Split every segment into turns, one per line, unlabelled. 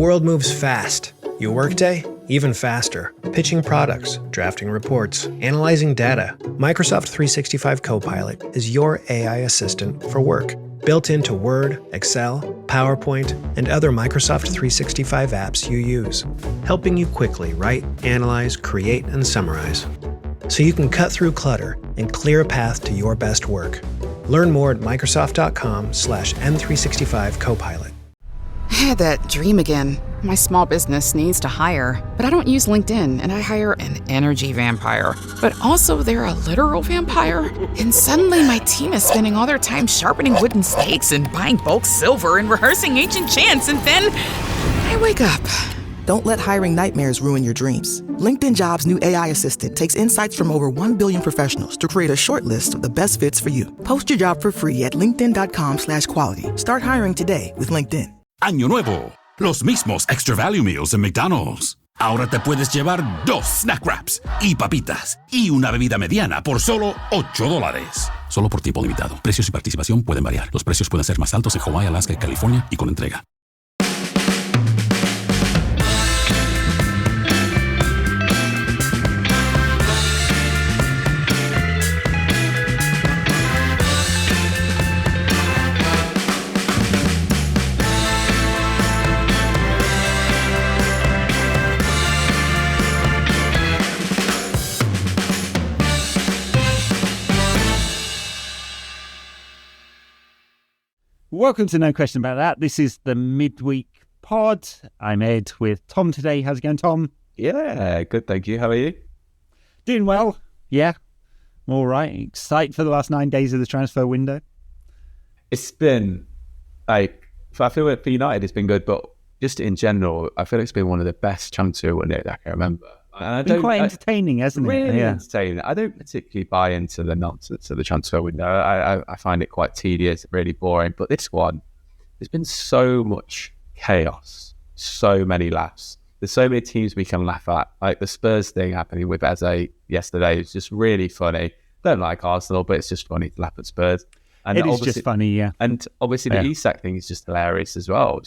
world moves fast. Your workday, even faster. Pitching products, drafting reports, analyzing data. Microsoft 365 Copilot is your AI assistant for work. Built into Word, Excel, PowerPoint, and other Microsoft 365 apps you use. Helping you quickly write, analyze, create, and summarize. So you can cut through clutter and clear a path to your best work. Learn more at Microsoft.com/M365 Copilot.
I had that dream again. My small business needs to hire, but I don't use LinkedIn, and I hire an energy vampire. But also they're a literal vampire. And suddenly my team is spending all their time sharpening wooden stakes and buying bulk silver and rehearsing ancient chants, and then I wake up.
Don't let hiring nightmares ruin your dreams. LinkedIn Jobs' new AI assistant takes insights from over 1 billion professionals to create a short list of the best fits for you. Post your job for free at linkedin.com/quality. Start hiring today with LinkedIn.
Año nuevo, los mismos Extra Value Meals en McDonald's. Ahora te puedes llevar 2 snack wraps y papitas y una bebida mediana por solo $8. Solo por tiempo limitado. Precios y participación pueden variar. Los precios pueden ser más altos en Hawái, Alaska y California y con entrega.
Welcome to No Question About That. This is the midweek pod. I'm Ed with Tom today. How's it going, Tom?
Yeah, good, thank you. How are you?
Doing well. Yeah, I'm all right. Excited for the last 9 days of the transfer window.
It's been, I feel like for United it's been good, but just in general, I feel like it's been one of the best transfer windows I can remember. And
it's been quite entertaining, hasn't it?
Really entertaining. I don't particularly buy into the nonsense of the transfer window. I find it quite tedious, really boring. But this one, there's been so much chaos, so many laughs. There's so many teams we can laugh at. Like the Spurs thing happening with Eze yesterday is just really funny. Don't like Arsenal, but it's just funny to laugh at Spurs. And
it is just funny, yeah.
And obviously the Isak thing is just hilarious as well.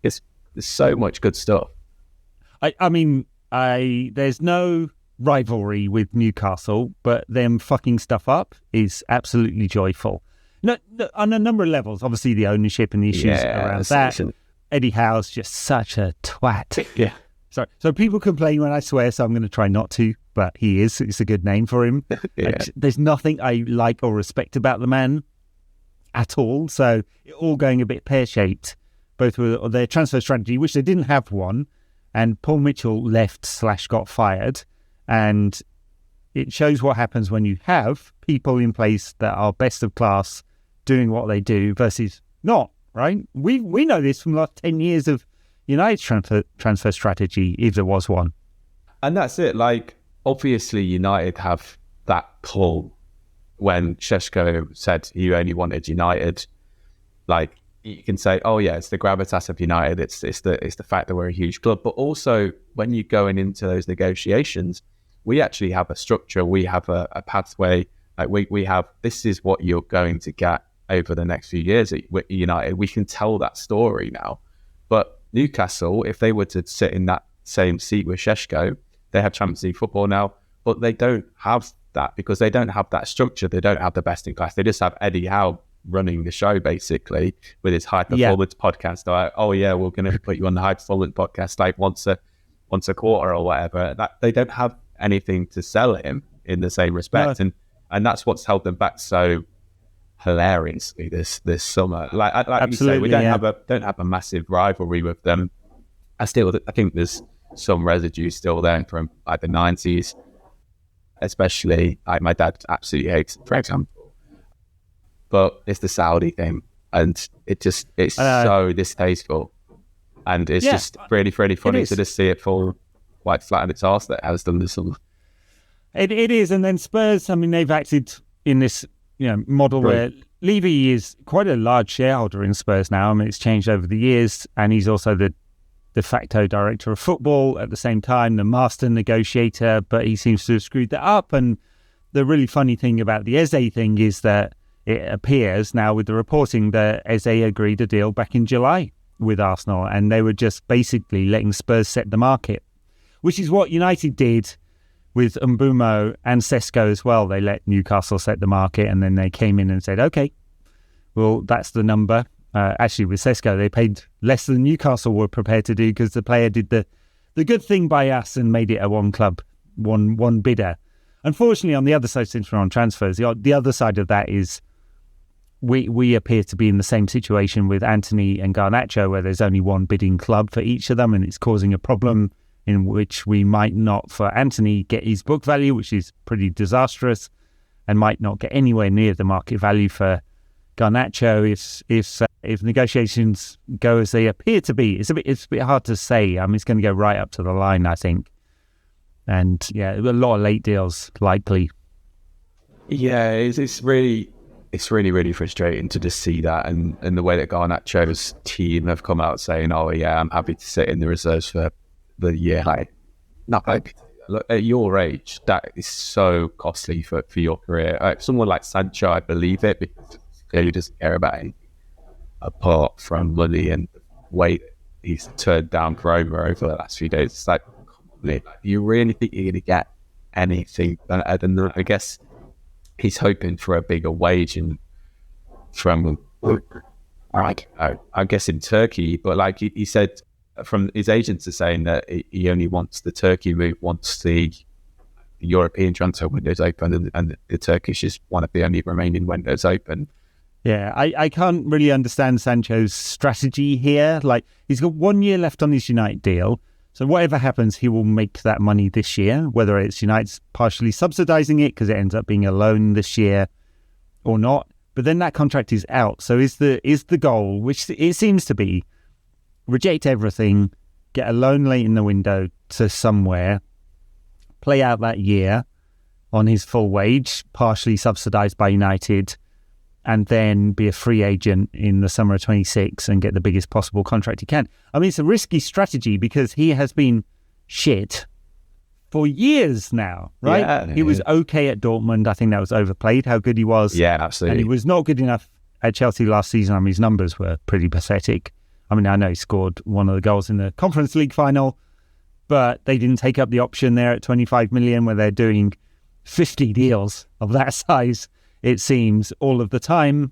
There's so much good stuff.
I mean, there's no rivalry with Newcastle, but them fucking stuff up is absolutely joyful. No, on a number of levels. Obviously, the ownership and the issues around that. Eddie Howe's just such a twat.
Yeah.
Sorry. So people complain when I swear, so I'm going to try not to, but he is. It's a good name for him.
Yeah.
There's nothing I like or respect about the man at all. So it all going a bit pear-shaped, both with their transfer strategy, which they didn't have one, and Paul Mitchell left/got fired. And it shows what happens when you have people in place that are best of class doing what they do versus not, right? We know this from the last 10 years of United's transfer strategy, if there was one.
And that's it. Like, obviously, United have that pull when Šeško said he only wanted United. Like, you can say, oh yeah, it's the gravitas of United. It's the fact that we're a huge club. But also, when you're going into those negotiations, we actually have a structure. We have a pathway. Like we have. This is what you're going to get over the next few years at United. We can tell that story now. But Newcastle, if they were to sit in that same seat with Šeško, they have Champions League football now, but they don't have that because they don't have that structure. They don't have the best in class. They just have Eddie Howe running the show basically with his high performance podcast. Like, oh yeah, we're going to put you on the high performance podcast like once a quarter or whatever. That they don't have anything to sell him in the same respect, and that's what's held them back so hilariously this summer. Like you say, we don't have a massive rivalry with them. I think there's some residue still there from like the 90s, especially like my dad absolutely hates it, for example. But it's the Saudi thing, and it's so distasteful, and it's just really, really funny to just see it fall quite flat on its arse that has done this summer.
It is, and then Spurs. I mean, they've acted in this model where Levy is quite a large shareholder in Spurs now. I mean, it's changed over the years, and he's also the de facto director of football at the same time, the master negotiator. But he seems to have screwed that up. And the really funny thing about the Eze thing is that it appears now with the reporting that Eze agreed a deal back in July with Arsenal, and they were just basically letting Spurs set the market, which is what United did with Mbumo and Sesko as well. They let Newcastle set the market, and then they came in and said, okay, well, that's the number. Actually, with Sesko, they paid less than Newcastle were prepared to do because the player did the good thing by us and made it a one club, one bidder. Unfortunately, on the other side, since we're on transfers, the other side of that is we appear to be in the same situation with Antony and Garnacho, where there's only one bidding club for each of them, and it's causing a problem in which we might not, for Antony, get his book value, which is pretty disastrous, and might not get anywhere near the market value for Garnacho if negotiations go as they appear to be. It's a bit hard to say. I mean, it's going to go right up to the line, I think. And yeah, a lot of late deals likely.
Yeah, it's really frustrating to just see that, and the way that Garnacho's team have come out saying, "Oh yeah, I'm happy to sit in the reserves for the year." Look, at your age, that is so costly for your career. Someone like Sancho, I believe it, because he clearly doesn't care about anything apart from money and the way that he's turned down Roma over the last few days. It's like, you really think you're going to get anything better than that? I guess he's hoping for a bigger wage from I guess in Turkey, but like he said, from his agents are saying that he only wants the Turkey move once the European transfer windows open, and the Turkish is one of the only remaining windows open.
Yeah, I can't really understand Sancho's strategy here. Like, he's got 1 year left on his United deal, so whatever happens, he will make that money this year, whether it's United's partially subsidising it because it ends up being a loan this year or not. But then that contract is out. So is the goal, which it seems to be, reject everything, get a loan late in the window to somewhere, play out that year on his full wage, partially subsidised by United, and then be a free agent in the summer of 26 and get the biggest possible contract he can. I mean, it's a risky strategy because he has been shit for years now, right? Yeah, he was okay at Dortmund. I think that was overplayed, how good he was.
Yeah, absolutely.
And he was not good enough at Chelsea last season. I mean, his numbers were pretty pathetic. I mean, I know he scored one of the goals in the Conference League final, but they didn't take up the option there at 25 million where they're doing 50 deals of that size, it seems, all of the time,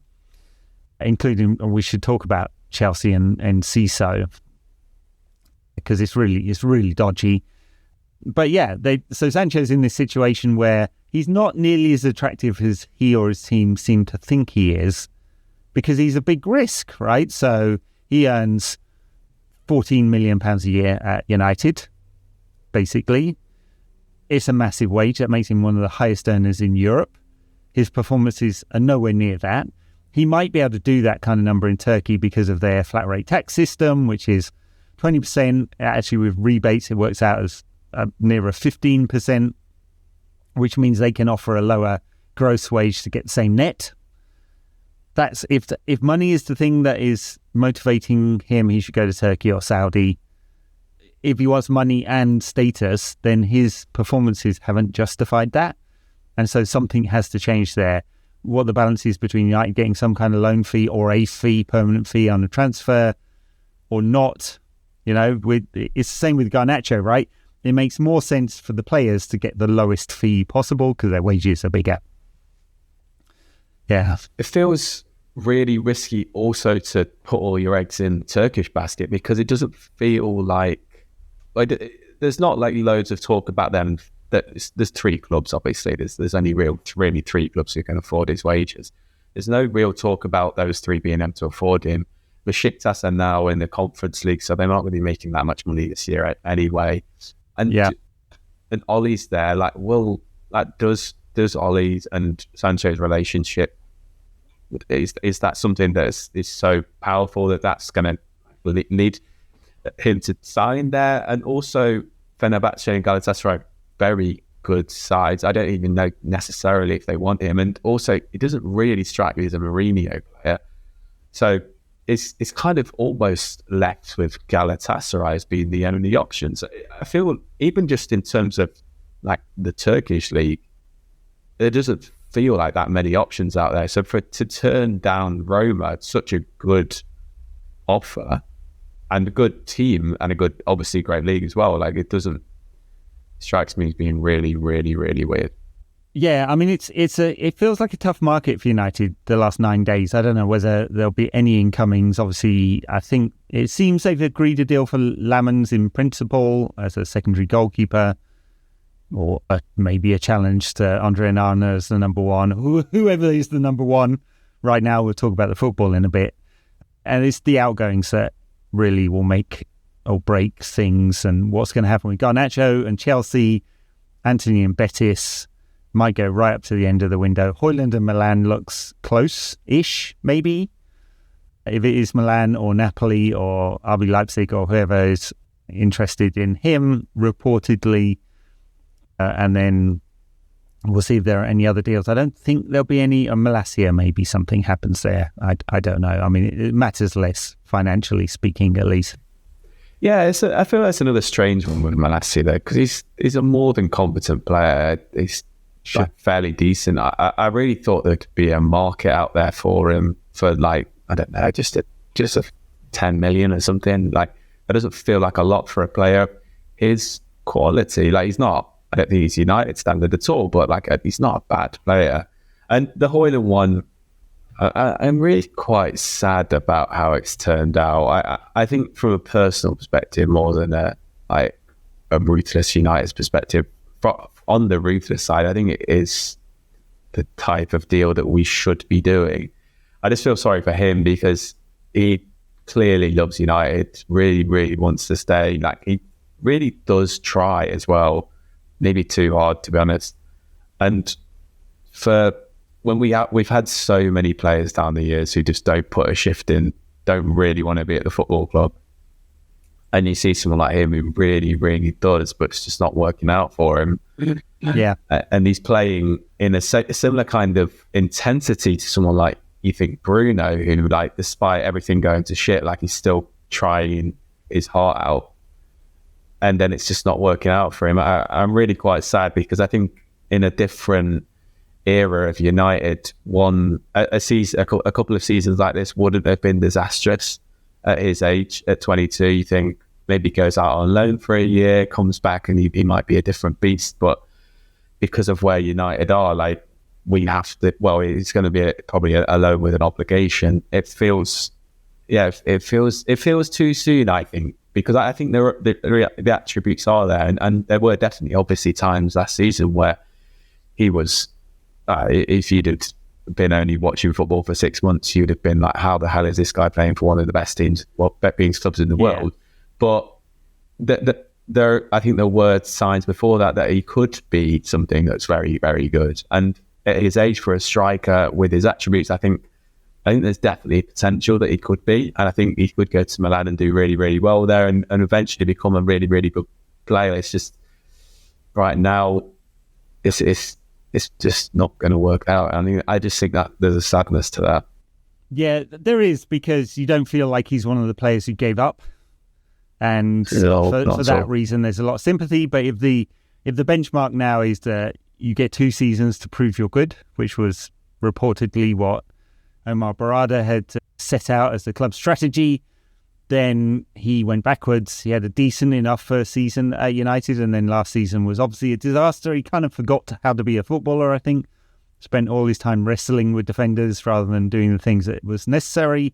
including, we should talk about Chelsea and CISO, because it's really dodgy. But yeah, so Sancho's in this situation where he's not nearly as attractive as he or his team seem to think he is, because he's a big risk, right? So he earns £14 million a year at United, basically. It's a massive wage. That makes him one of the highest earners in Europe. His performances are nowhere near that. He might be able to do that kind of number in Turkey because of their flat rate tax system, which is 20%. Actually, with rebates, it works out as nearer 15%, which means they can offer a lower gross wage to get the same net. That's if money is the thing that is motivating him, he should go to Turkey or Saudi. If he wants money and status, then his performances haven't justified that. And so something has to change there. What the balance is between United getting some kind of loan fee or a fee, permanent fee on a transfer or not, it's the same with Garnacho, right? It makes more sense for the players to get the lowest fee possible because their wages are bigger. Yeah.
It feels really risky also to put all your eggs in the Turkish basket because it doesn't feel like there's not like loads of talk about them. There's three clubs, obviously. There's only really three clubs who can afford his wages. There's no real talk about those three being able to afford him. Besiktas are now in the Conference League, so they're not going to be making that much money this year anyway. And Ollie's there. Does Ollie's and Sancho's relationship, is that something that is so powerful that's going to need him to sign there? And also Fenerbahce and Galatasaray, very good sides. I don't even know necessarily if they want him. And also, it doesn't really strike me as a Mourinho player. So it's kind of almost left with Galatasaray as being the only options. I feel even just in terms of like the Turkish league, there doesn't feel like that many options out there. So to turn down Roma, such a good offer, and a good team and a good, obviously great league as well. Like, it strikes me as being really, really, really weird.
Yeah, I mean, it feels like a tough market for United the last 9 days. I don't know whether there'll be any incomings. Obviously, I think it seems they've agreed a deal for Lamens in principle as a secondary goalkeeper, or maybe a challenge to Andre Onana as the number one. Whoever is the number one right now, we'll talk about the football in a bit. And it's the outgoings that really will make or break things, and what's going to happen with Garnacho and Chelsea, Antony and Betis might go right up to the end of the window. Højlund and Milan looks close-ish, maybe. If it is Milan or Napoli or RB Leipzig or whoever is interested in him, reportedly, and then we'll see if there are any other deals. I don't think there'll be any. Malacia, maybe something happens there. I don't know. I mean, it matters less, financially speaking, at least.
Yeah, I feel that's another strange one with Malacia, though, because he's a more than competent player. He's like fairly decent. I really thought there could be a market out there for him for, like, I don't know, just a 10 million or something. Like, that doesn't feel like a lot for a player. His quality, like, he's not, I don't think he's United standard at all, but like, he's not a bad player. And the Højlund one, I'm really quite sad about how it's turned out. I think from a personal perspective, more than a ruthless United's perspective, on the ruthless side, I think it is the type of deal that we should be doing. I just feel sorry for him because he clearly loves United, really, really wants to stay. Like, he really does try as well, maybe too hard, to be honest. And when we've had so many players down the years who just don't put a shift in, don't really want to be at the football club. And you see someone like him who really, really does, but it's just not working out for him.
Yeah.
And he's playing in a similar kind of intensity to someone like, you think, Bruno, who, like, despite everything going to shit, like, he's still trying his heart out. And then it's just not working out for him. I'm really quite sad because I think in a different era of United, a couple of seasons like this wouldn't have been disastrous. At his age, at 22, you think maybe goes out on loan for a year, comes back, and he might be a different beast. But because of where United are, like, we have to, well, it's going to be probably a loan with an obligation. It feels too soon, I think, because I think the attributes are there. And there were definitely, obviously, times last season where he was, if you'd have been only watching football for 6 months, you'd have been like, how the hell is this guy playing for one of the best teams, best clubs in the world? But I think there were signs before that he could be something that's very, very good. And at his age, for a striker with his attributes, I think there's definitely potential that he could be. And I think he could go to Milan and do really, really well there and eventually become a really, really good player. It's just right now, it's just not going to work out. I mean, I just think that there's a sadness to that.
Yeah, there is, because you don't feel like he's one of the players who gave up. And for that reason, there's a lot of sympathy. But if the benchmark now is that you get 2 seasons to prove you're good, which was reportedly what Omar Barada had set out as the club's strategy, then he went backwards. He had a decent enough first season at United, and then last season was obviously a disaster. He kind of forgot how to be a footballer, I think. Spent all his time wrestling with defenders rather than doing the things that was necessary.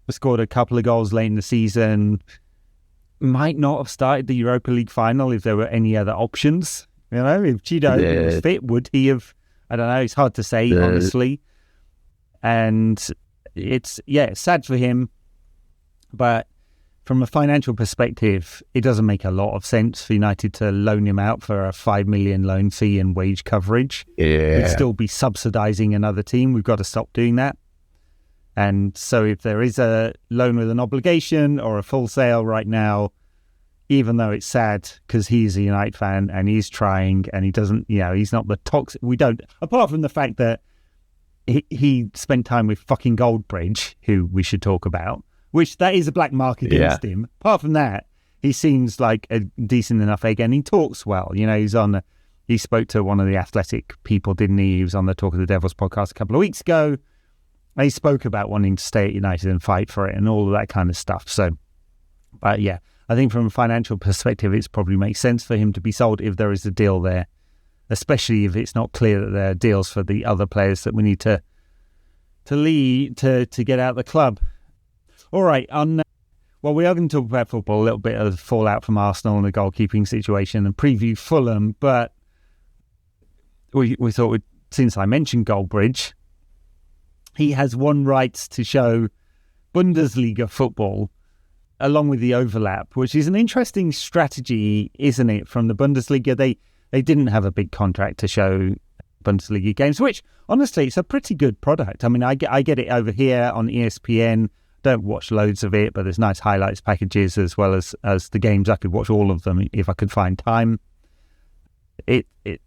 Scored a couple of goals late in the season. Might not have started the Europa League final if there were any other options. You know, if Chido was fit, would he have? I don't know. It's hard to say, honestly. And it's sad for him. But from a financial perspective, it doesn't make a lot of sense for United to loan him out for a 5 million loan fee and wage coverage.
Yeah.
We'd still be subsidising another team. We've got to stop doing that. And so if there is a loan with an obligation or a full sale right now, even though it's sad because he's a United fan and he's trying and he doesn't, he's not the toxic. We don't, apart from the fact that he spent time with fucking Goldbridge, who we should talk about, which that is a black mark against him. Apart from that, he seems like a decent enough egg and he talks well. He spoke to one of the Athletic people, didn't he? He was on the Talk of the Devils podcast a couple of weeks ago. He spoke about wanting to stay at United and fight for it and all of that kind of stuff. So But yeah, I think from a financial perspective, it probably makes sense for him to be sold if there is a deal there, especially if it's not clear that there are deals for the other players that we need to get out of the club. All right, well, we are going to talk about football, a little bit of fallout from Arsenal and the goalkeeping situation and preview Fulham, but we thought, since I mentioned Goldbridge, he has won rights to show Bundesliga football along with the overlap, which is an interesting strategy, isn't it, from the Bundesliga? They didn't have a big contract to show Bundesliga games, which, honestly, it's a pretty good product. I mean, I get it over here on ESPN. Don't watch loads of it, but there's nice highlights packages as well as the games. I could watch all of them if I could find time.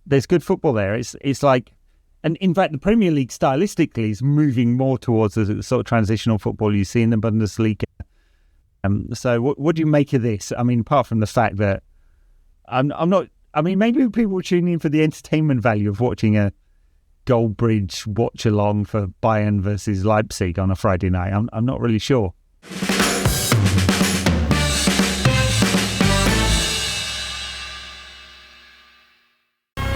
There's good football there. It's like, and in fact, the Premier League stylistically is moving more towards the sort of transitional football you see in the Bundesliga. So what do you make of this? I mean, apart from the fact that I'm not, I mean, maybe people will tune in for the entertainment value of watching a Goldbridge watch along for Bayern versus Leipzig on a Friday night. I'm not really sure.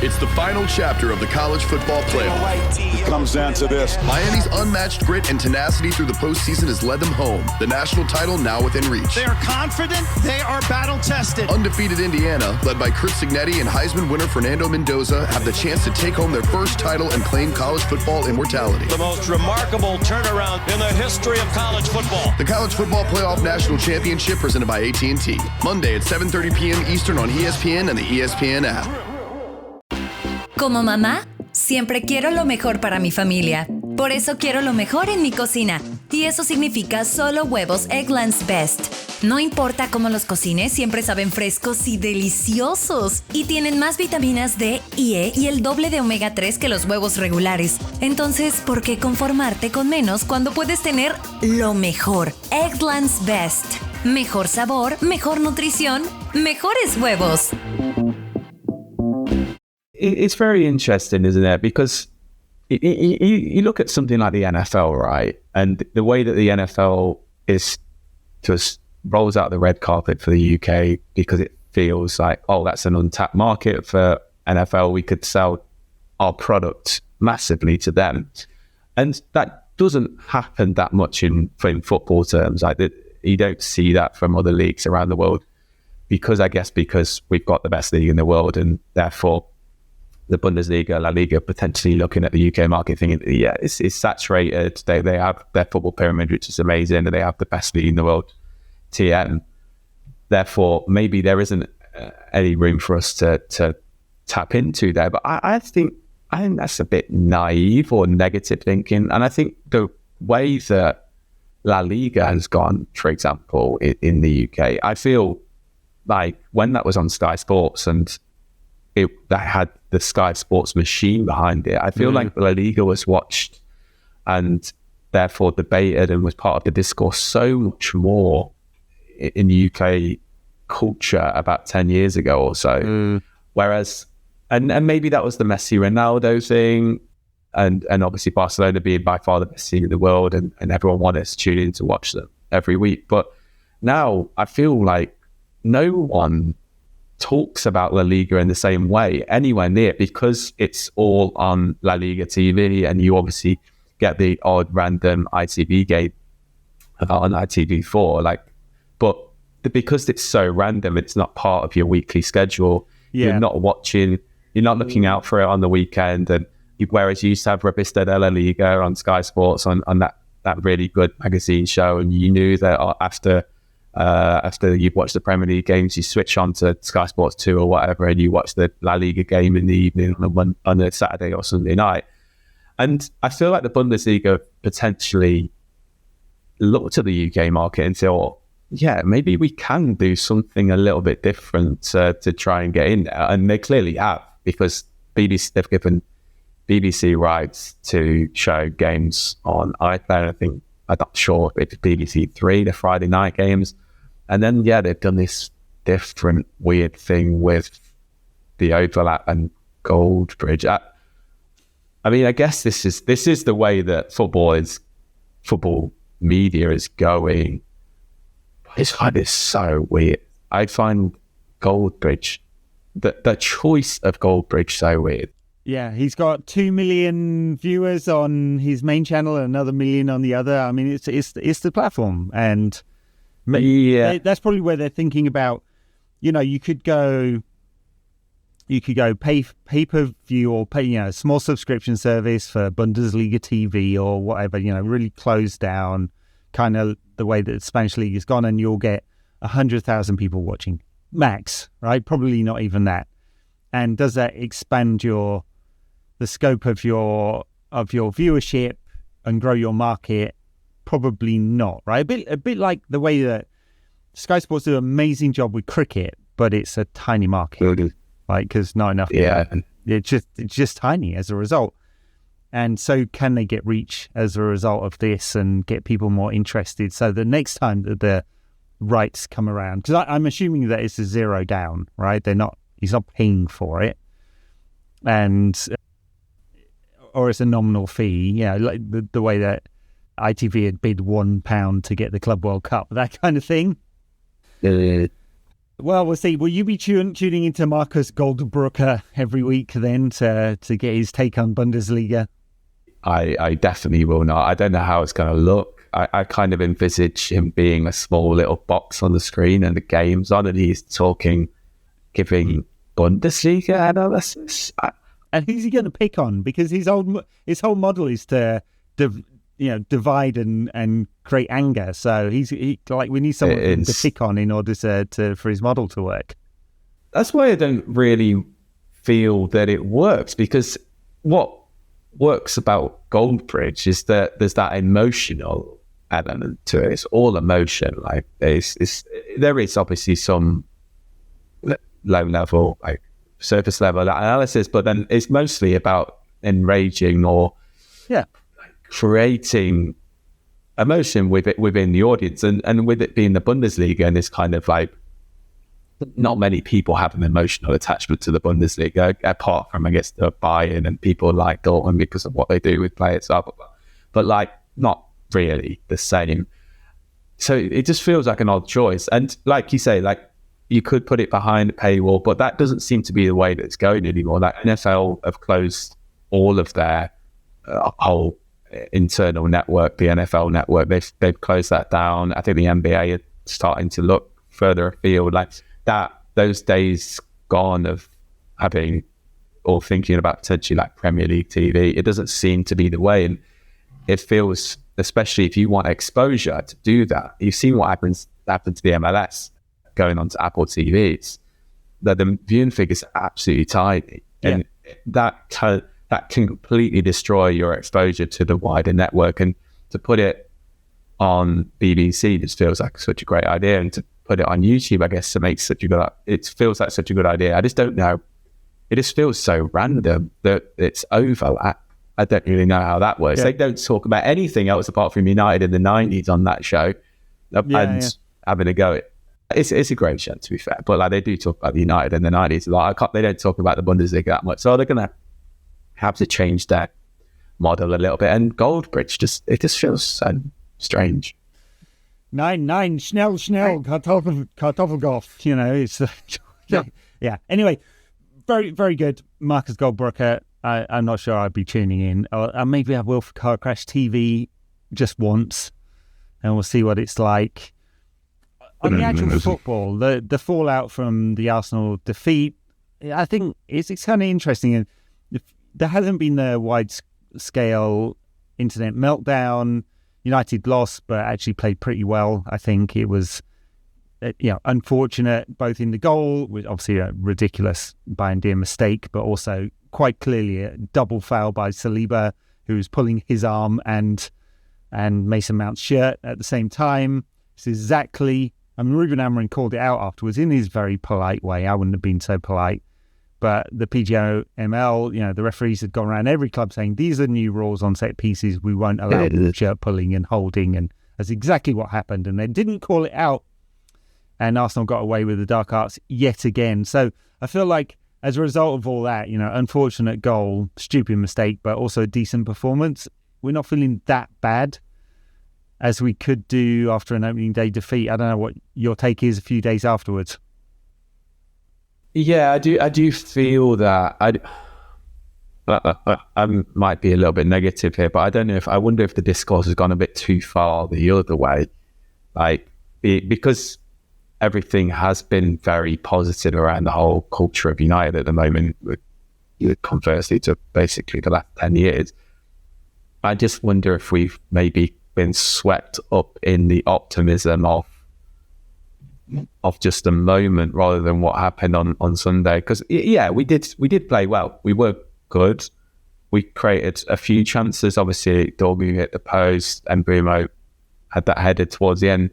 It's the final chapter of the college football playoff.
It comes down to this.
Miami's unmatched grit and tenacity through the postseason has led them home. The national title now within reach.
They are confident. They are battle-tested.
Undefeated Indiana, led by Chris Signetti and Heisman winner Fernando Mendoza, have the chance to take home their first title and claim college football immortality.
The most remarkable turnaround in the history of college football.
The College Football Playoff National Championship presented by AT&T. Monday at 7:30 p.m. Eastern on ESPN and the ESPN app.
Como mamá, siempre quiero lo mejor para mi familia. Por eso quiero lo mejor en mi cocina. Y eso significa solo huevos Eggland's Best. No importa cómo los cocines, siempre saben frescos y deliciosos. Y tienen más vitaminas D y E y el doble de omega 3 que los huevos regulares. Entonces, ¿por qué conformarte con menos cuando puedes tener lo mejor? Eggland's Best. Mejor sabor, mejor nutrición, mejores huevos.
It's very interesting, isn't it? Because you look at something like the NFL, right? And the way that the NFL is just rolls out the red carpet for the UK because it feels like, oh, that's an untapped market for NFL. We could sell our product massively to them. And that doesn't happen that much in football terms. Like you don't see that from other leagues around the world because we've got the best league in the world and therefore the Bundesliga, La Liga, potentially looking at the UK market thinking, yeah, it's saturated. They have their football pyramid, which is amazing, and they have the best league in the world, TM. Therefore, maybe there isn't any room for us to tap into there. But I think that's a bit naive or negative thinking. And I think the way that La Liga has gone, for example, in the UK, I feel like when that was on Sky Sports and that had the Sky Sports machine behind it, I feel like La Liga was watched and therefore debated and was part of the discourse so much more in the UK culture about 10 years ago or so. Whereas, and maybe that was the Messi Ronaldo thing, and obviously Barcelona being by far the best team in the world, and everyone wanted to tune in to watch them every week. But now I feel like no one talks about La Liga in the same way anywhere near, because it's all on La Liga TV, and you obviously get the odd random ITV game on ITV4, but because it's so random, it's not part of your weekly schedule. You're not watching, you're not looking out for it on the weekend, and whereas you used to have Revista de La Liga on Sky Sports on that really good magazine show, and you knew that after you've watched the Premier League games, you switch on to Sky Sports 2 or whatever, and you watch the La Liga game in the evening on a Saturday or Sunday night. And I feel like the Bundesliga potentially looked at the UK market and thought, yeah, maybe we can do something a little bit different to try and get in there. And they clearly have, because they've given BBC rights to show games on iPlayer. I think, I'm not sure if it's BBC 3, the Friday night games. And then, they've done this different weird thing with the overlap and Goldbridge. I mean, I guess this is the way that football media is going His height is so weird. I find Goldbridge, the choice of Goldbridge, so weird.
Yeah, he's got 2 million viewers on his main channel and another million on the other. I mean, it's the platform, and that's probably where they're thinking about. You know, you could go pay per view or pay, you know, a small subscription service for Bundesliga TV or whatever. You know, really close down, kind of the way that the Spanish league has gone, and you'll get 100,000 people watching max, right? Probably not even that. And does that expand the scope of your viewership and grow your market? Probably not, right? A bit like the way that Sky Sports do an amazing job with cricket, but it's a tiny market, right? Because not enough.
Yeah,
it's just tiny as a result. And so, can they get reach as a result of this and get people more interested? So the next time that the rights come around, because I'm assuming that it's a zero down, right? He's not paying for it, or it's a nominal fee, you know, like the way that ITV had bid £1 to get the Club World Cup, that kind of thing. Well, we'll see. Will you be tuning into Marcus Goldbrucker every week then to get his take on Bundesliga?
I definitely will not. I don't know how it's going to look. I kind of envisage him being a small little box on the screen and the game's on, and he's giving Bundesliga analysis.
And who's he going to pick on? Because his whole model is to divide and create anger. So we need someone to pick on in order for his model to work.
That's why I don't really feel that it works, because what works about Goldbridge is that there's that emotional element to it. It's all emotion. Like there is obviously some low level, like surface level analysis, but then it's mostly about enraging or creating emotion within the audience, and with it being the Bundesliga and this kind of like, not many people have an emotional attachment to the Bundesliga apart from, I guess, the Bayern and people like Dortmund because of what they do with players, but like not really the same. So it just feels like an odd choice. And like you say, like you could put it behind a paywall, but that doesn't seem to be the way that it's going anymore. Like NFL have closed all of their whole internal network, the NFL network. They've closed that down. I think the NBA are starting to look further afield. Like that, those days gone of having or thinking about potentially like Premier League TV. It doesn't seem to be the way, and it feels, especially if you want exposure to do that. You've seen what happened to the MLS going on to Apple TVs. That the viewing figures are absolutely tiny, and that can completely destroy your exposure to the wider network. And to put it on BBC just feels like such a great idea, and to put it on YouTube, I guess, it feels like such a good idea. I just don't know. It just feels so random that it's overlap. I don't really know how that works. They don't talk about anything else apart from United in the 90s on that show, and having a go. It's a great show, to be fair, but like they do talk about the United in the 90s. Like they don't talk about the Bundesliga that much, so they're gonna have to change their model a little bit. And Goldbridge just feels so strange.
Nine, schnell, Kartoffelgolf. You know, it's yeah. Anyway, very, very good. Marcus Goldbrucker. I'm not sure I'd be tuning in, or maybe I will for Car Crash TV just once, and we'll see what it's like. On the actual football, the fallout from the Arsenal defeat, I think it's kind of interesting. And there hasn't been the wide-scale internet meltdown. United lost, but actually played pretty well. I think it was, unfortunate both in the goal, with obviously a ridiculous Bayern mistake, but also quite clearly a double foul by Saliba, who was pulling his arm and Mason Mount's shirt at the same time. It's exactly. I mean, Ruben Amorim called it out afterwards in his very polite way. I wouldn't have been so polite. But the PGML, the referees had gone around every club saying, these are new rules on set pieces. We won't allow shirt pulling and holding. And that's exactly what happened. And they didn't call it out. And Arsenal got away with the dark arts yet again. So I feel like as a result of all that, unfortunate goal, stupid mistake, but also a decent performance, we're not feeling that bad. as we could do after an opening day defeat. I don't know what your take is a few days afterwards.
Yeah, I do feel that I might be a little bit negative here, but I wonder if the discourse has gone a bit too far the other way. Like, because everything has been very positive around the whole culture of United at the moment, conversely to basically the last 10 years. I just wonder if we've maybe been swept up in the optimism of just a moment rather than what happened on Sunday. Because yeah, we did play well. We were good. We created a few chances. Obviously, Dorgu hit the post and Bruno had that headed towards the end.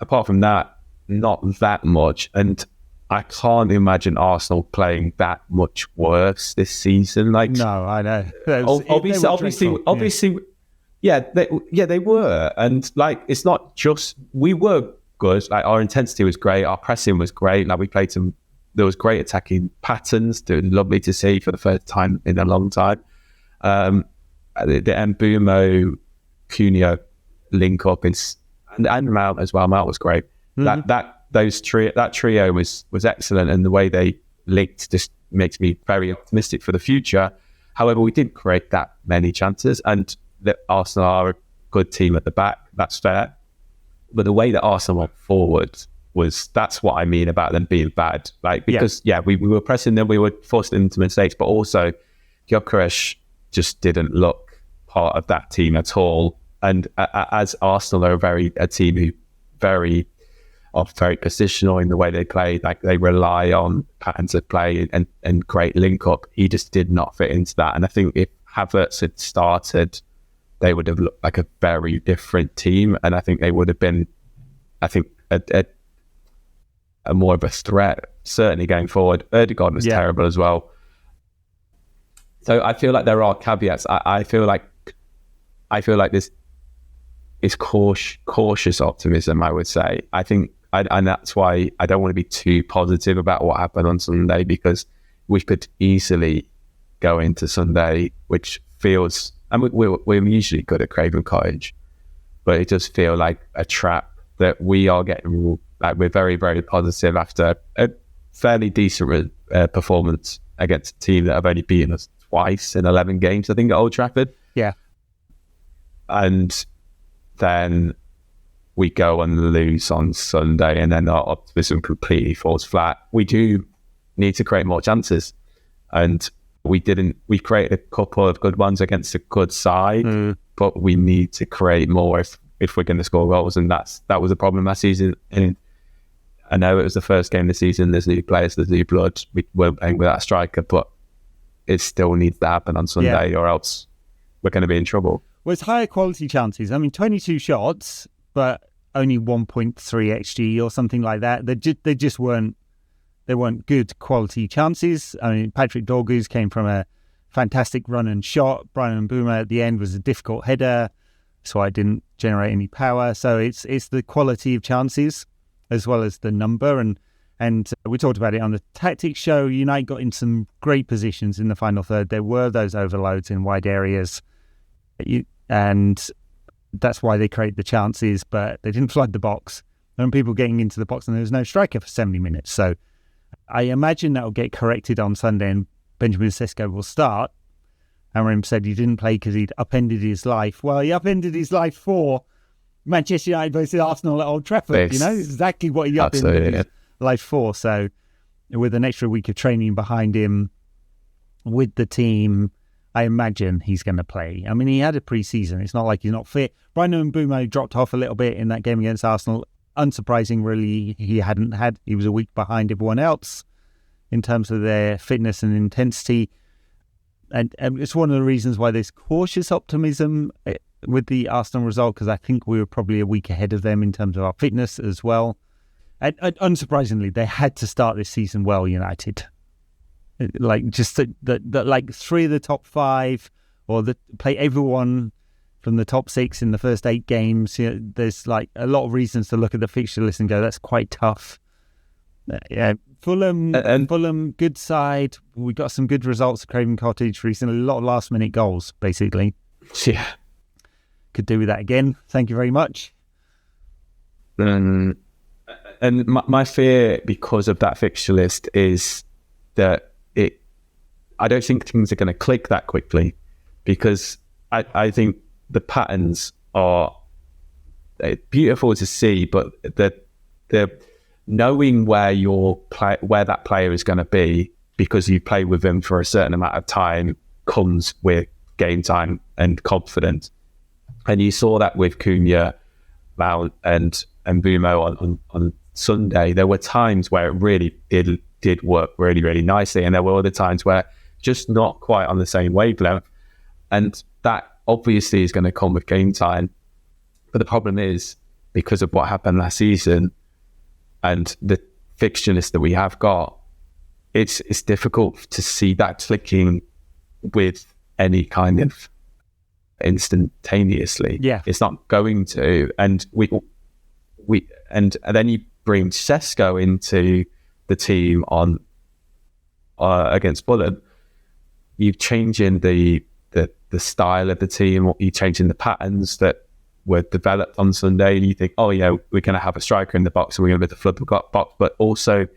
Apart from that, not that much. And I can't imagine Arsenal playing that much worse this season. Like,
no, I know.
Obviously, they were. And like, it's not just, we were good. Like, our intensity was great. Our pressing was great. Like, we played there was great attacking patterns. It was lovely to see for the first time in a long time. The Mbumo Cunha link up and Mount as well. Mount was great. Mm-hmm. That trio was excellent, and the way they linked just makes me very optimistic for the future. However, we didn't create that many chances, and that Arsenal are a good team at the back. That's fair, but the way that Arsenal went forward that's what I mean about them being bad. Like, because we were pressing them, we were forcing them into mistakes, but also Gyökeres just didn't look part of that team at all. And as Arsenal are a team who very positional in the way they play, like they rely on patterns of play and great link up. He just did not fit into that. And I think if Havertz had started, they would have looked like a very different team. And I think they would have been, a more of a threat, certainly going forward. Ødegaard was terrible as well. So I feel like there are caveats. I feel like this is cautious optimism, I would say. I think, and that's why I don't want to be too positive about what happened on Sunday, because we could easily go into Sunday, which feels, and we're usually good at Craven Cottage, but it does feel like a trap that we are getting. Like, we're very, very positive after a fairly decent performance against a team that have only beaten us twice in 11 games, I think, at Old Trafford.
Yeah.
And then we go and lose on Sunday, and then our optimism completely falls flat. We do need to create more chances, and we didn't. We created a couple of good ones against a good side, but we need to create more if we're going to score goals, and that was a problem last season. And I know it was the first game of the season. There's new players, there's new blood. We weren't playing without a striker, but it still needs to happen on Sunday, or else we're going to be in trouble.
Well, it's higher quality chances. I mean, 22 shots, but only 1.3 XG or something like that. They just weren't good quality chances. I mean, Patrick Dorgu's came from a fantastic run and shot. Brian Mbeumo at the end was a difficult header, so I didn't generate any power. So it's the quality of chances as well as the number. And we talked about it on the tactics show. United got in some great positions in the final third. There were those overloads in wide areas, and that's why they create the chances, but they didn't flood the box. There were people getting into the box, and there was no striker for 70 minutes. So I imagine that will get corrected on Sunday, and Benjamin Sesko will start. Amorim said he didn't play because he'd upended his life. Well, he upended his life for Manchester United versus Arsenal at Old Trafford. You know, exactly what he upended his life for. So with an extra week of training behind him with the team, I imagine he's going to play. I mean, he had a pre-season. It's not like he's not fit. Brian Mbeumo dropped off a little bit in that game against Arsenal. Unsurprising, really, he was a week behind everyone else in terms of their fitness and intensity. And it's one of the reasons why there's cautious optimism with the Arsenal result, because I think we were probably a week ahead of them in terms of our fitness as well. And unsurprisingly, they had to start this season well, United. Like, just like 3 of the top 5, or play everyone from the top 6 in the first 8 games. You know, there's like a lot of reasons to look at the fixture list and go, that's quite tough. Fulham, good side. We got some good results at Craven Cottage recently. A lot of last-minute goals, basically.
Yeah.
could do with that again. Thank you very much.
And my fear because of that fixture list is that I don't think things are going to click that quickly, because I think the patterns are beautiful to see, but the knowing where that player is going to be because you play with them for a certain amount of time comes with game time and confidence. And you saw that with Cunha, Mount and Bumo on Sunday. There were times where it really did work really, really nicely, and there were other times where just not quite on the same wavelength. And that obviously is going to come with game time. But the problem is, because of what happened last season and the fixture list that we have got, it's difficult to see that clicking with any kind of instantaneously.
Yeah,
it's not going to. And and then you bring Šeško into the team on against Fulham. You're changing the style of the team. You're changing the patterns that were developed on Sunday, and you think, oh yeah, we're going to have a striker in the box and we're going to be able to flood the box. But also,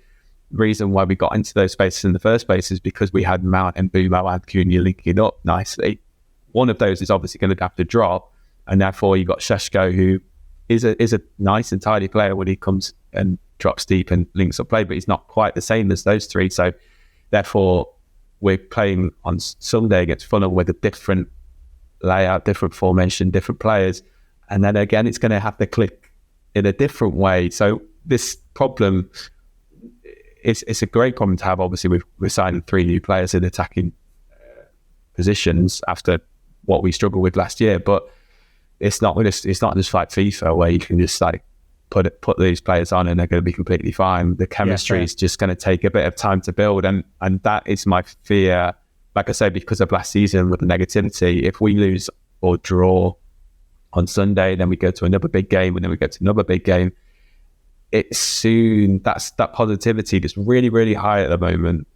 the reason why we got into those spaces in the first place is because we had Mount and Bumo and Cunha linking up nicely. One of those is obviously going to have to drop, and therefore you got Šeško, who is a nice and tidy player when he comes and drops deep and links up play, but he's not quite the same as those three. So therefore, we're playing on Sunday against Fulham with a different layout, different formation, different players. And then again, it's going to have to click in a different way. So this problem, it's a great problem to have. Obviously, we've signed 3 new players in attacking positions after what we struggled with last year. But it's not just like FIFA, where you can just like put these players on and they're going to be completely fine. The chemistry is just going to take a bit of time to build, and that is my fear. Like I said, because of last season with the negativity, if we lose or draw on Sunday, then we go to another big game, and then we go to another big game, it's soon, that positivity that's really, really high at the moment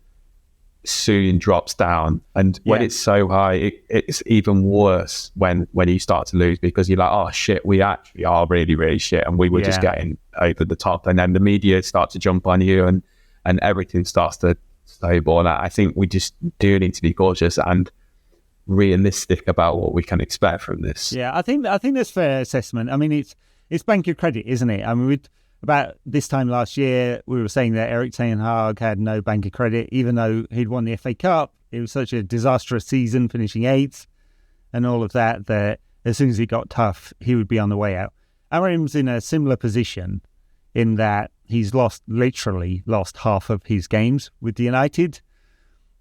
soon drops down. And when it's so high, it's even worse when you start to lose, because you're like, oh shit, we actually are really, really shit, and we were just getting over the top. And then the media start to jump on you, and everything starts to snowball. And I think we just do need to be cautious and realistic about what we can expect from this.
Yeah, I think that's fair assessment. I mean, it's bank of credit, isn't it? I mean, about this time last year, we were saying that Erik ten Hag had no bank of credit, even though he'd won the FA Cup. It was such a disastrous season, finishing 8th and all of that, that as soon as it got tough, he would be on the way out. Amorim's in a similar position in that he's literally lost half of his games with United.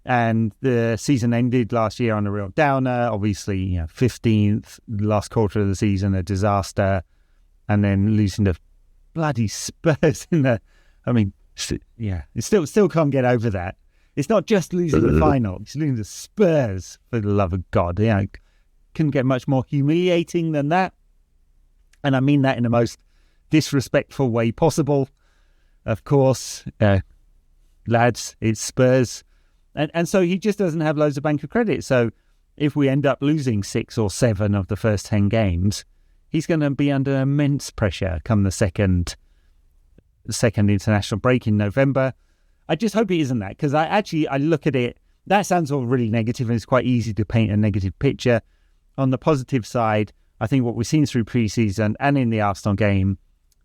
And the season ended last year on a real downer. Obviously, 15th, last quarter of the season, a disaster. And then losing to bloody Spurs in the... I mean, yeah, it still can't get over that. It's not just losing the final. It's losing to Spurs, for the love of God. Couldn't get much more humiliating than that. And I mean that in the most disrespectful way possible. Of course, lads, it's Spurs. And so he just doesn't have loads of bank of credit. So if we end up losing 6 or 7 of the first 10 games, he's going to be under immense pressure come the second international break in November. I just hope it isn't that, because I look at it, that sounds all really negative, and it's quite easy to paint a negative picture. On the positive side, I think what we've seen through pre-season and in the Arsenal game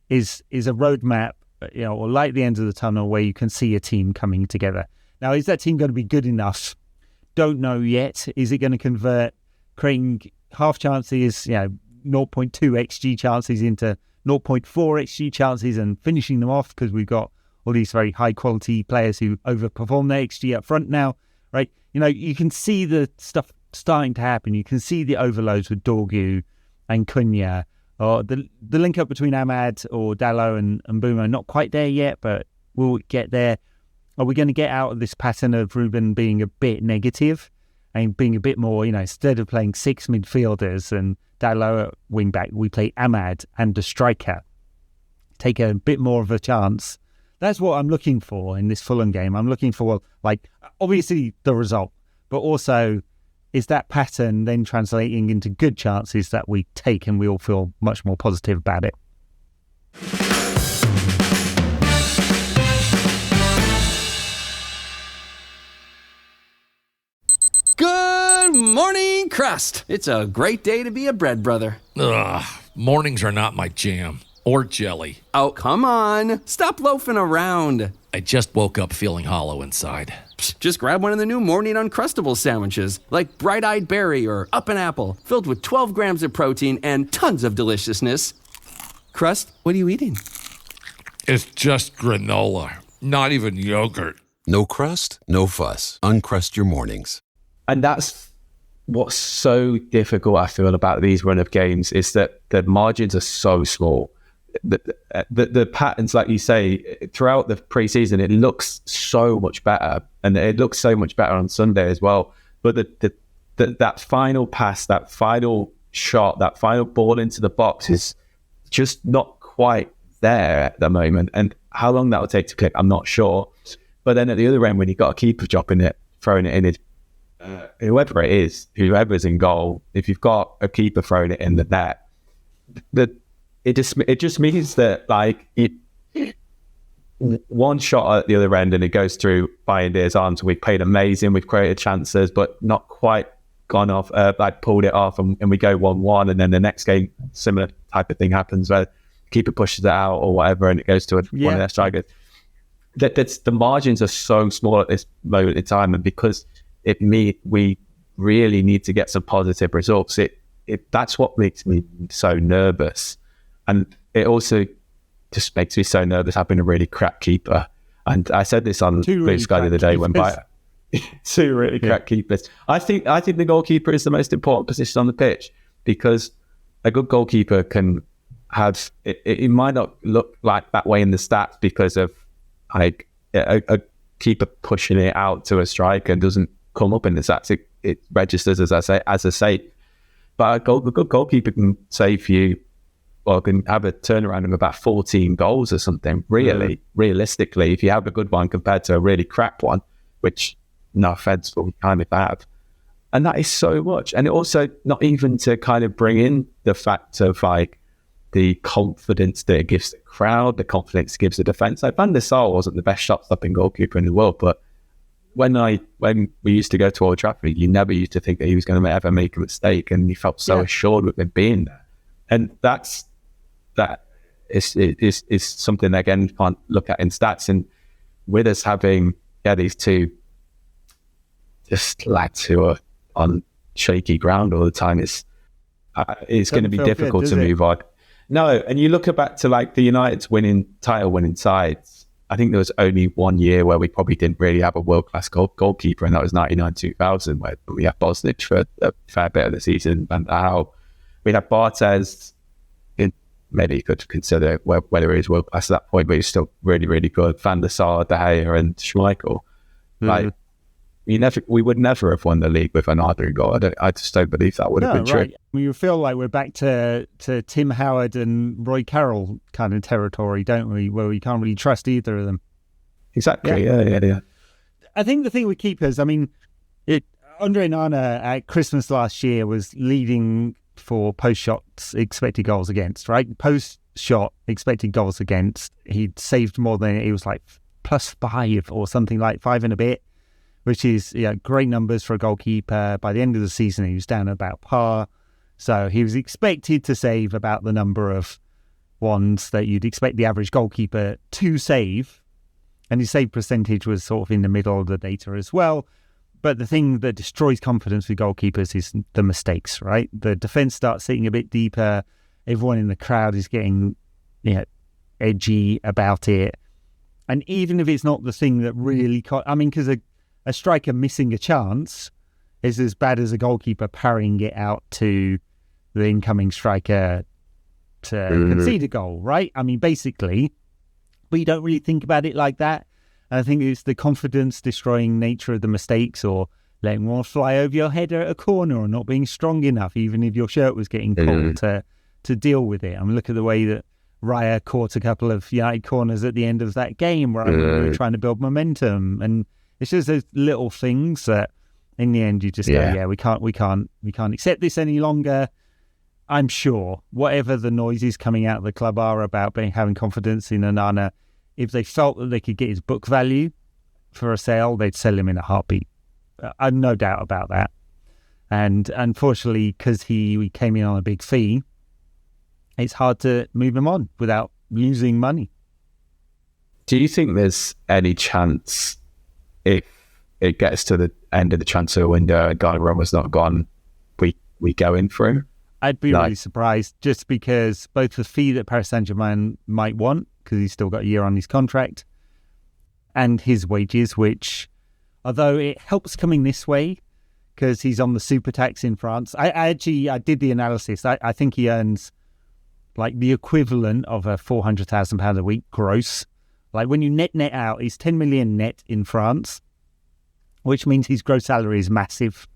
is a roadmap, or light the end of the tunnel, where you can see a team coming together. Now, is that team going to be good enough? Don't know yet. Is it going to convert creating half chances, 0.2 XG chances into 0.4 XG chances and finishing them off, because we've got all these very high quality players who overperform their XG up front now, right? You can see the stuff starting to happen. You can see the overloads with Dorgu and Cunha, or the link up between Ahmad or Dalot and Bumo. Not quite there yet, but we'll get there. Are we going to get out of this pattern of Ruben being a bit negative and being a bit more, instead of playing 6 midfielders and Dalot at wing back, we play Ahmad and a striker? Take a bit more of a chance. That's what I'm looking for in this Fulham game. I'm looking for, obviously the result, but also is that pattern then translating into good chances that we take and we all feel much more positive about it?
Good morning, Crust. It's a great day to be a bread brother.
Ugh, mornings are not my jam. Or jelly.
Oh, come on. Stop loafing around.
I just woke up feeling hollow inside.
Just grab one of the new Morning Uncrustables sandwiches, like Bright-Eyed Berry or Up an Apple, filled with 12 grams of protein and tons of deliciousness. Crust, what are you eating?
It's just granola, not even yogurt.
No crust, no fuss. Uncrust your mornings.
And that's what's so difficult, I feel, about these run of games, is that the margins are so small. The patterns, like you say, throughout the preseason, it looks so much better, and it looks so much better on Sunday as well. But that final pass, that final shot, that final ball into the box is just not quite there at the moment. And how long that will take to click, I'm not sure. But then at the other end, when you've got a keeper dropping it, throwing it in, whoever's in goal, if you've got a keeper throwing it in the net, it just means that, like, one shot at the other end and it goes through Bayern's arms. We've played amazing, we've created chances, but not quite gone off, pulled it off, and we go 1-1, and then the next game, similar type of thing happens where the keeper pushes it out or whatever, and it goes to one of their strikers. The margins are so small at this moment in time, and because we really need to get some positive results, that's what makes me so nervous. And it also just makes me so nervous having a really crap keeper. And I said this on Blue Sky the other day when two really crap keepers. I think the goalkeeper is the most important position on the pitch, because a good goalkeeper can have it might not look like that way in the stats because of like a keeper pushing it out to a striker doesn't come up in the stats. It registers as a save. But a good goalkeeper can save you, or can have a turnaround of about 14 goals or something, realistically, if you have a good one compared to a really crap one, which, no offense, but we kind of have. And that is so much. And it also, not even to kind of bring in the fact of like the confidence that it gives the crowd, the confidence it gives the defence. Like Van der Sar wasn't the best shot-stopping goalkeeper in the world, but when we used to go to Old Trafford, you never used to think that he was going to ever make a mistake, and you felt so assured with him being there. And that is something that, again, you can't look at in stats. And with us having these two just lads who are on shaky ground all the time, it's going to be difficult to move on. No, and you look back to like the United's title winning sides. I think there was only 1 year where we probably didn't really have a world-class goalkeeper, and that was 99-2000, where we had Bosnich for a fair bit of the season, and how we had Barthez. Maybe you could consider whether he was world-class at that point, but he's still really, really good. Van der Sar, De Gea, and Schmeichel. Like, we would never have won the league with an Ardern goal. I just don't believe that would have been true.
We feel like we're back to Tim Howard and Roy Carroll kind of territory, don't we? Where we can't really trust either of them.
Exactly. Yeah.
I think the thing with keepers, I mean, Andre Nana at Christmas last year was leading for post-shots expected goals against, right? Post-shot expected goals against. He'd saved more than, it was like +5 or something, like 5 and a bit, which is great numbers for a goalkeeper. By the end of the season, he was down about par. So he was expected to save about the number of ones that you'd expect the average goalkeeper to save. And his save percentage was sort of in the middle of the data as well. But the thing that destroys confidence with goalkeepers is the mistakes, right? The defence starts sitting a bit deeper. Everyone in the crowd is getting edgy about it. And even if it's not the thing that really... because a striker missing a chance is as bad as a goalkeeper parrying it out to the incoming striker to concede a goal, right? I mean, basically, but you don't really think about it like that. And I think it's the confidence-destroying nature of the mistakes, or letting one fly over your head at a corner, or not being strong enough, even if your shirt was getting pulled, to deal with it. I mean, look at the way that Raya caught a couple of United corners at the end of that game, where we were trying to build momentum. And it's just those little things that In the end, you just go, we can't accept this any longer. I'm sure whatever the noises coming out of the club are about having confidence in Onana, if they felt that they could get his book value for a sale, they'd sell him in a heartbeat. I've no doubt about that. And unfortunately, because he came in on a big fee, it's hard to move him on without losing money.
Do you think there's any chance if it gets to the end of the transfer window and Garnacho's not gone, we go in for him?
I'd be really surprised, just because both the fee that Paris Saint-Germain might want, because he's still got a year on his contract, and his wages, which, although it helps coming this way, because he's on the super tax in France. I did the analysis. I think he earns like the equivalent of a £400,000 a week gross. Like when you net out, he's 10 million net in France, which means his gross salary is massive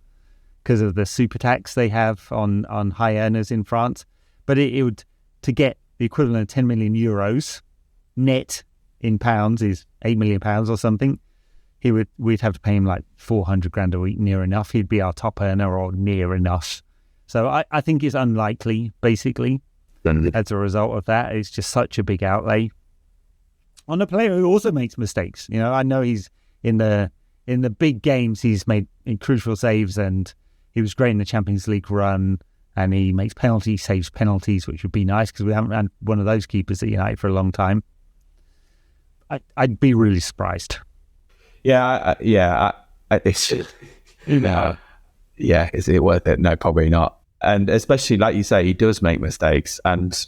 because of the super tax they have on high earners in France. But it would, to get the equivalent of 10 million euros net in pounds is £8 million or something. We'd have to pay him like 400 grand a week, near enough. He'd be our top earner or near enough. So I think it's unlikely, basically, as a result of that. It's just such a big outlay on a player who also makes mistakes. You know, I know he's in the big games, he's made crucial saves, and he was great in the Champions League run, and he makes penalties, saves penalties, which would be nice because we haven't had one of those keepers at United for a long time. I'd be really surprised.
It's is it worth it? No, probably not. And especially, like you say, he does make mistakes, and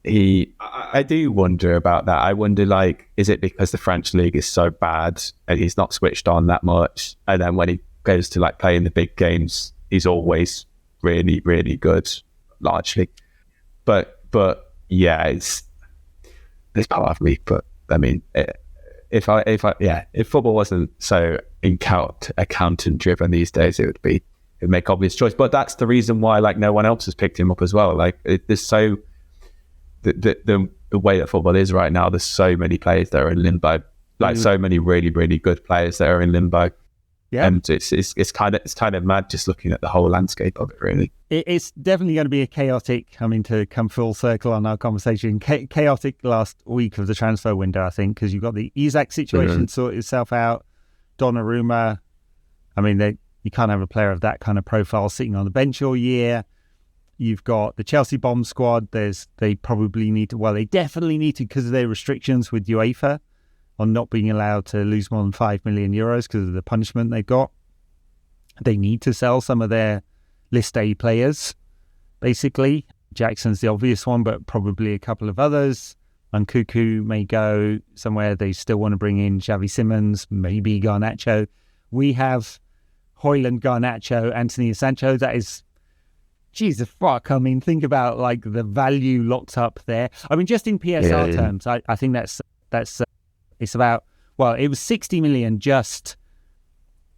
I do wonder about that. I wonder, like, is it because the French league is so bad and he's not switched on that much, and then when he goes to like play in the big games, he's always really, really good, largely. But yeah, there's part of me, but I mean, if football wasn't so accountant driven these days, it'd make obvious choice. But that's the reason why, like, no one else has picked him up as well. Like, there's so the way that football is right now, there's so many players that are in limbo, like so many really, really good players that are in limbo. Yeah, and it's kind of mad just looking at the whole landscape of it. Really,
it's definitely going to be a chaotic. I mean, to come full circle on our conversation, chaotic last week of the transfer window, I think, because you've got the Isak situation sort itself out. Donnarumma, I mean, you can't have a player of that kind of profile sitting on the bench all year. You've got the Chelsea bomb squad. They definitely need to, because of their restrictions with UEFA on not being allowed to lose more than 5 million euros because of the punishment they've got. They need to sell some of their List A players, basically. Jackson's the obvious one, but probably a couple of others. Nkunku may go somewhere. They still want to bring in Xavi Simons, maybe Garnacho. We have Højlund, Garnacho, Antony and Sancho. That is, Jesus fuck. I mean, think about like the value locked up there. I mean, just in PSR terms, I think that's it's about, well, it was 60 million just.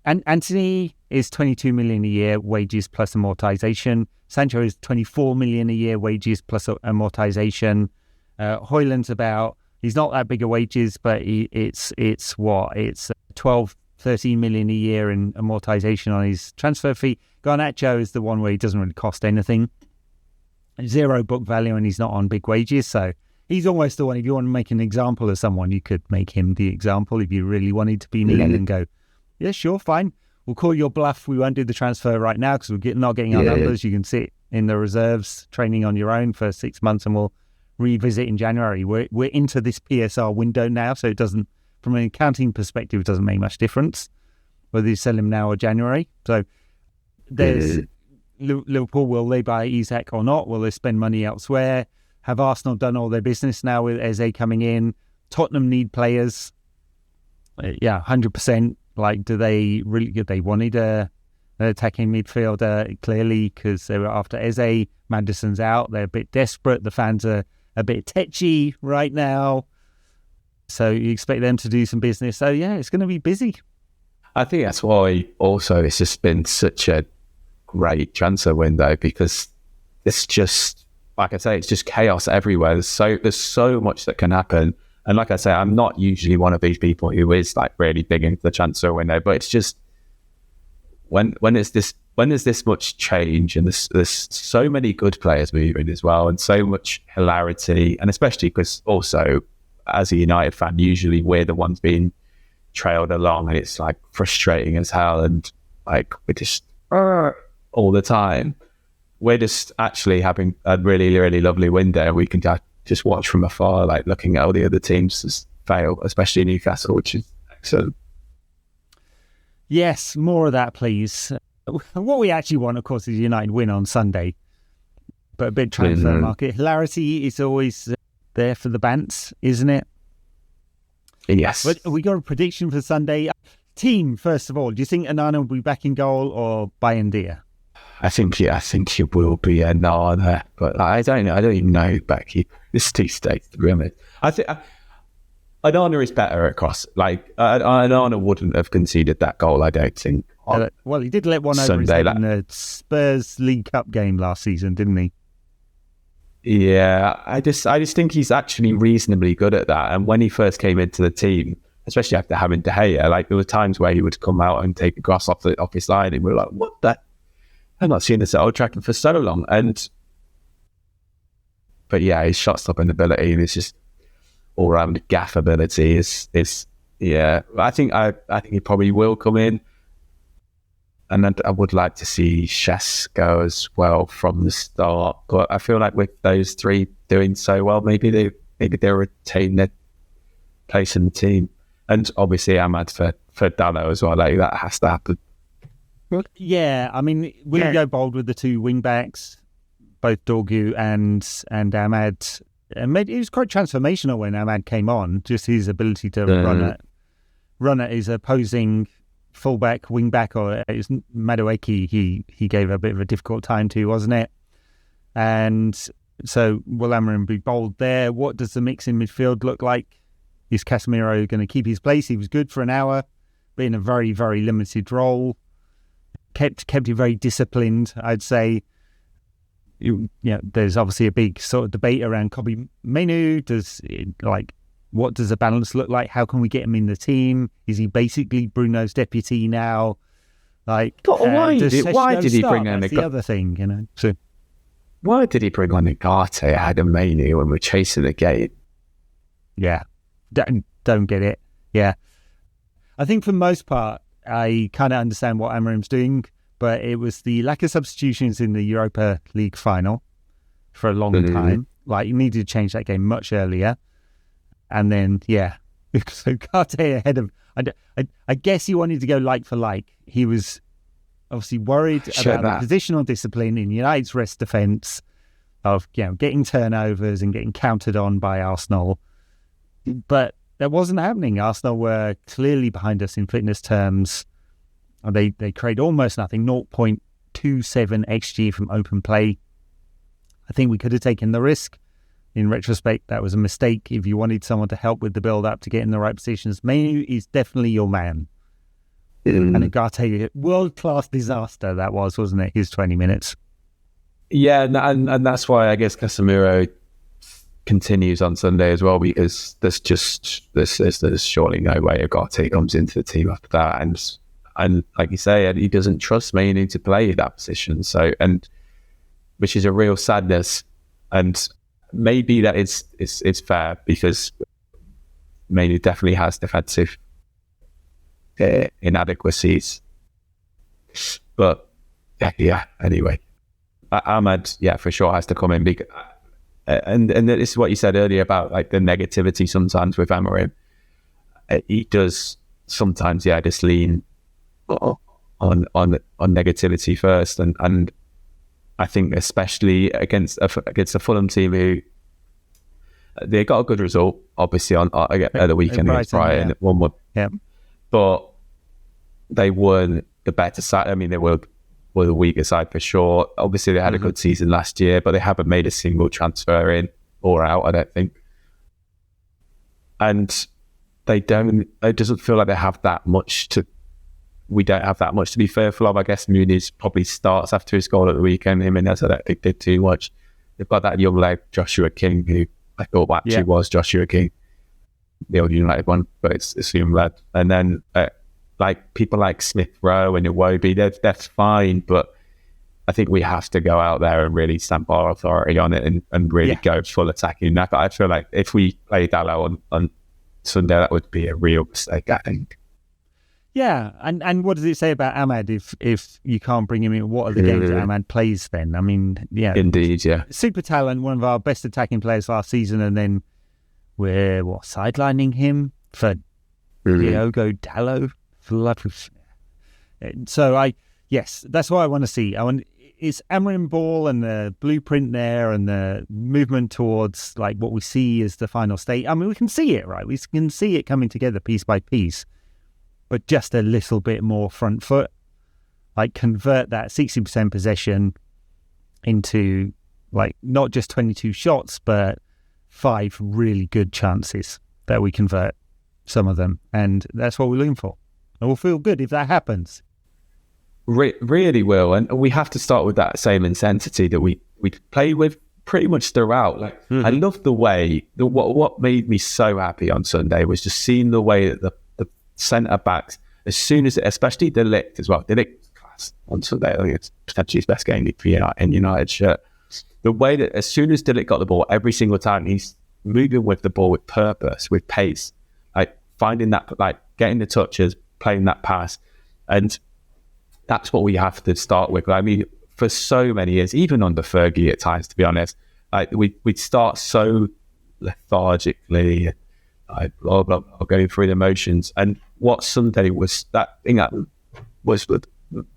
And Antony is 22 million a year wages plus amortization. Sancho is 24 million a year wages plus amortization. Højlund's about, he's not that big a wages, but it's 12, 13 million a year in amortization on his transfer fee. Garnacho is the one where he doesn't really cost anything. 0 book value, and he's not on big wages, so he's almost the one. If you want to make an example of someone, you could make him the example if you really wanted to be mean and go, yeah, sure, fine. We'll call your bluff. We won't do the transfer right now because we're not getting our numbers. You can sit in the reserves training on your own for 6 months, and we'll revisit in January. We're into this PSR window now, so it doesn't, from an accounting perspective, it doesn't make much difference whether you sell him now or January. So there's Liverpool, will they buy Isak or not? Will they spend money elsewhere? Have Arsenal done all their business now with Eze coming in? Tottenham need players. 100%. Like, do they wanted an attacking midfielder, clearly, because they were after Eze. Maddison's out. They're a bit desperate. The fans are a bit tetchy right now. So you expect them to do some business. So, yeah, it's going to be busy.
I think that's why also it's just been such a great transfer window, because it's just, like I say, it's just chaos everywhere. There's so much that can happen. And like I say, I'm not usually one of these people who is like really big into the transfer window, but it's just, when there's this much change and there's so many good players moving as well, and so much hilarity, and especially because also as a United fan, usually we're the ones being trailed along, and it's like frustrating as hell, and like we're just all the time. We're just actually having a really, really lovely window. We can just watch from afar, like looking at all the other teams just fail, especially Newcastle, which is excellent.
Yes, more of that, please. What we actually want, of course, is United win on Sunday. But a bit transfer market. Hilarity is always there for the Bants, isn't it?
Yes.
But we got a prediction for Sunday. Team, first of all, do you think Onana will be back in goal or Buendia?
I think it will be Onana, but I don't know. I don't even know back. This two states, to be honest. I think Onana is better across. Like Onana wouldn't have conceded that goal, I don't think.
Well, he did let one over his head in the Spurs League Cup game last season, didn't he?
Yeah, I just think he's actually reasonably good at that. And when he first came into the team, especially after having De Gea, like there were times where he would come out and take a cross off his line, and we were like, "What the? I've not seen this at Old Trafford for so long." But yeah, his shot stopping ability and his just all round gaff ability is yeah. I think he probably will come in. And I would like to see Chess go as well from the start. But I feel like with those three doing so well, maybe they'll retain their place in the team. And obviously Ahmad for Dalot as well. Like that has to happen.
Yeah, I mean, will you go bold with the two wing backs, both Dorgu and Ahmad? And it was quite transformational when Ahmad came on. Just his ability to run at his opposing fullback, wing back, or it was Madueke he gave a bit of a difficult time to, wasn't it? And so will Amarim be bold there? What does the mix in midfield look like? Is Casemiro going to keep his place? He was good for an hour, but in a very, very limited role. Kept it very disciplined, I'd say. There's obviously a big sort of debate around Kobbie Mainoo. What does the balance look like? How can we get him in the team? Is he basically Bruno's deputy now? Why did he bring on the other thing? So
why did he bring on Ugarte ahead of Mainoo when we're chasing the game?
Yeah, don't get it. Yeah, I think for the most part, I kind of understand what Amarim's doing, but it was the lack of substitutions in the Europa League final for a long time. Like, you needed to change that game much earlier. And then, so Ugarte ahead of... I guess he wanted to go like for like. He was obviously worried about the positional discipline in United's rest defence of getting turnovers and getting countered on by Arsenal. But that wasn't happening. Arsenal were clearly behind us in fitness terms. They create almost nothing, 0.27 XG from open play. I think we could have taken the risk. In retrospect, that was a mistake. If you wanted someone to help with the build-up to get in the right positions, Mainoo is definitely your man. And Ugarte, world-class disaster that was, wasn't it? His 20 minutes.
Yeah, and that's why I guess Casemiro continues on Sunday as well, because there's surely no way Ugarte comes into the team after that. And like you say, he doesn't trust Mainoo to play that position. So, and which is a real sadness. And maybe that it's fair, because Mainoo definitely has defensive inadequacies. But anyway, Ahmad, for sure has to come in. And this is what you said earlier about like the negativity sometimes with Amarim. He does sometimes, just lean on negativity first, and I think especially against a Fulham team who they got a good result, obviously at the weekend against Brighton at 1-1. But they weren't the better side. I mean, they were the weaker side for sure. Obviously, they had a good season last year, but they haven't made a single transfer in or out, I don't think. And it doesn't feel like they have that much to. We don't have that much to be fearful of. I guess Muniz probably starts after his goal at the weekend. Jimenez, I don't think did too much. They've got that young lad, Joshua King, who I thought actually was Joshua King, the old United one, but it's a young lad. And then like people like Smith Rowe and Iwobi, that's fine, but I think we have to go out there and really stamp our authority on it and really go full attacking. I feel like if we play Dalot on Sunday, that would be a real mistake, I think.
Yeah, and what does it say about Ahmad if you can't bring him in? What are the games that Ahmad plays then? I mean, yeah.
Indeed, yeah.
Super talent, one of our best attacking players last season, and then we're, sidelining him for Diogo Dalot? So yes, that's what I want to see. It's Amarim ball and the blueprint there and the movement towards like what we see as the final state. I mean, we can see it, right? We can see it coming together piece by piece, but just a little bit more front foot. Like convert that 60% possession into like not just 22 shots, but 5 really good chances that we convert some of them. And that's what we're looking for. And we'll feel good if that happens.
Really will, and we have to start with that same intensity that we play with pretty much throughout. Like I love the way what made me so happy on Sunday was just seeing the way that the centre backs, as soon as especially De Ligt as well. De Ligt was class on Sunday. I think it's potentially his best game in United shirt. The way that as soon as De Ligt got the ball, every single time he's moving with the ball with purpose, with pace, like finding that, like getting the touches, playing that pass, and that's what we have to start with. I mean, for so many years, even under Fergie at times, to be honest, like we'd start so lethargically, like blah, blah, blah, going through the motions. And what Sunday was, that thing that was the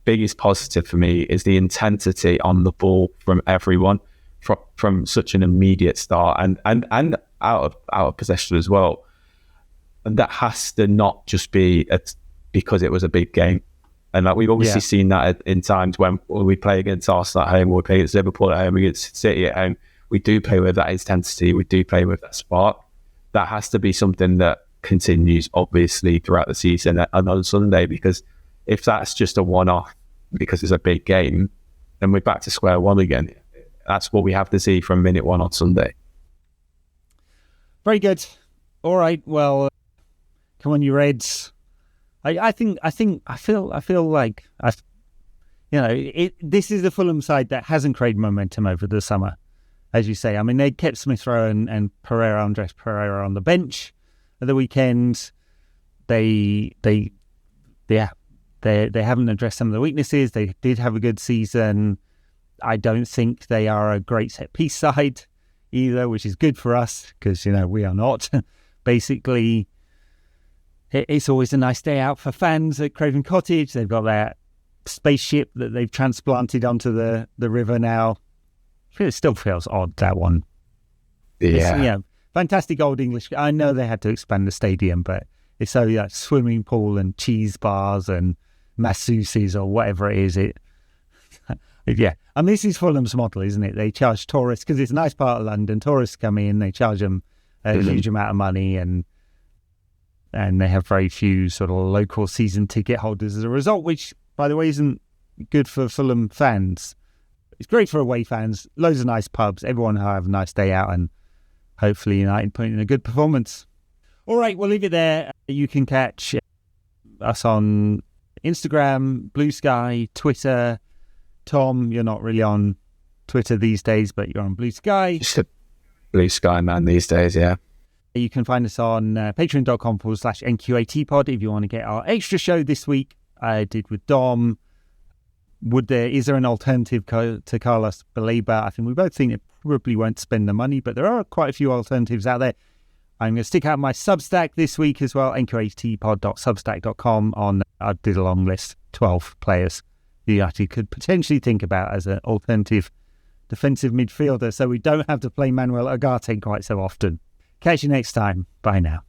biggest positive for me is the intensity on the ball from everyone, from such an immediate start and out of possession as well. And that has to not just be because it was a big game. And like we've obviously seen that in times when we play against Arsenal at home, or we play against Liverpool at home, against City at home, we do play with that intensity, we do play with that spark. That has to be something that continues, obviously, throughout the season and on Sunday, because if that's just a one-off because it's a big game, then we're back to square one again. That's what we have to see from minute 1 on Sunday.
Very good. All right, well, come on, you Reds. I feel like this is the Fulham side that hasn't created momentum over the summer, as you say. I mean, they kept Smith Rowe and Andres Pereira on the bench at the weekend. They haven't addressed some of the weaknesses. They did have a good season. I don't think they are a great set piece side either, which is good for us because we are not. Basically, it's always a nice day out for fans at Craven Cottage. They've got that spaceship that they've transplanted onto the river now. It still feels odd, that one.
Yeah.
Fantastic old English. I know they had to expand the stadium, but it's so swimming pool and cheese bars and masseuses or whatever it is. And this is Fulham's model, isn't it? They charge tourists, because it's a nice part of London. Tourists come in, they charge them a huge amount of money, and they have very few sort of local season ticket holders as a result, which, by the way, isn't good for Fulham fans. It's great for away fans, loads of nice pubs, everyone will have a nice day out, and hopefully United put in a good performance. All right, we'll leave it there. You can catch us on Instagram, Blue Sky, Twitter. Tom, you're not really on Twitter these days, but you're on Blue Sky.
Just a Blue Sky man these days, yeah.
You can find us on patreon.com/NQATpod if you want to get our extra show this week. I did with Dom. Is there an alternative to Carlos Baleba? I think we both think it probably won't spend the money, but there are quite a few alternatives out there. I'm going to stick out my Substack this week as well, nqatpod.substack.com. I did a long list, 12 players you actually could potentially think about as an alternative defensive midfielder, so we don't have to play Manuel Ugarte quite so often. Catch you next time. Bye now.